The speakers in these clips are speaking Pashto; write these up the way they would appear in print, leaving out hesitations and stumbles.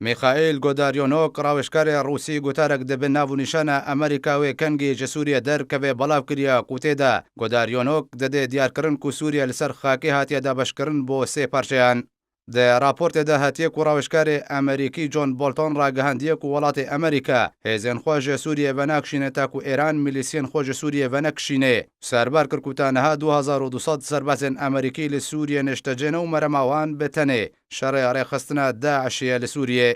میخائیل گۆداریۆنۆک ڕاوێژکارێ ڕووسی گوتارێک دەبێت ناونیشانە ئەمریکاوێ کەنگی جە سووریە دەرکەوێ بەڵاو کردیا کوتێدا گۆداریۆنۆک دەدێ دیارکردن و سووریە لەسەر خاکی هاتیەدا بەشکردن بۆ سێ پارچەیان. دە راپۆرتێدا هەتیەک و ڕاوێژکارێ ئەمریکی جۆن بۆلتۆن ڕاگەهاندیەک و وڵاتی ئەمریکا هێزێن خۆژە سووریە بەناکشینە تاکو ئێران میلیسیەن خۆژە سووریە بەنەکشینێ سەربار کردکوتانەها 2200 سەربازێن ئەمریکی لە سووریە نێشتەجێنە و مەرەماوان بتەنێ شەڕێ ڕێخستنە داعشیە لە سووریێ.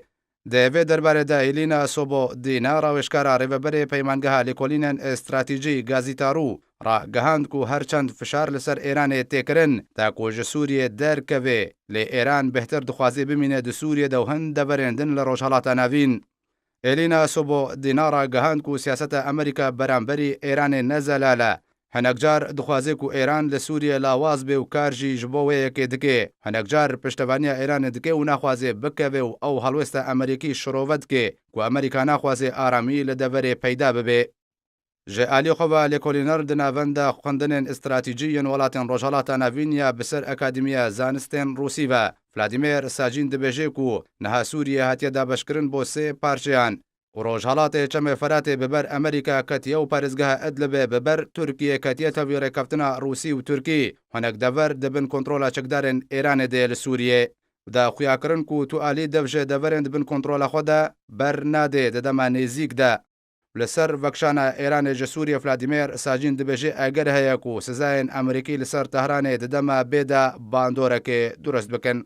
دەیەوێت دەربارەدا ئیلینا سۆبۆدینا ڕاوێژکارە ڕێبەبەرێ پەیمانگەها لێکۆلینەن ئێستراتیجی گازیتارو ڕاگەهاند و هەرچەند فشار لەسەر ئێرانێ تێکردن تا کۆژە سووریە دەرکەوێ لێ ئێران بهتر دخوازی بمینێ دە سووریەدا و هەند دەبەرێندن لە ڕۆژهەڵاتە ناوین. ئێلینا سۆبۆدینا ڕاگەهاند و سیاسەتە ئەمریکا بەرامبەری ئێرانێ نەزەلالە هەنەکجار دخوازێک و ئێران لە سووریە لاواز بێ و کارژی ji بۆ وەیەکێ دکێ هەنەکجار پشتەوانیە ئێرانە دکێ و ناخوازێ بکەوێ و ئەو هەڵوێستە ئەمریکی شرۆڤەت کێ و ئەمریکا ناخوازێ ئارامی لە دەڤەرێ پەیدا ببێ. ji alîxwe lêkolîner di navenda xwendinên îstratîjî yên welatên Rojhilatê Navîn ya bi ser Akademiya Zanistên Rûsî ve Vladimir Sajîn dibêje ku niha Sûriyê hatiye dabeşkirin bo sê parçeyan û Rojhilatê çemê Feratê bi ber Amerîka ketiye û parêzgeha Idlibê bi ber Tirkiye ketiye tevî rêkeftina Rûsî û Tirkî hinek dever dibin kontrola çekdarên Îranê de li Sûriyê. Da xuyakirin ku tu alî dev ji deverên dibin kontrola xwe de ber nadê di dema nêzik de. لەسەر ڤەکشانە ئێرانê ji Sûriye Vladimir Sajîn dibêje eger heye ku sizayên Amerîkî li ser Tehranê di dema bêda bandoreke durist bikin.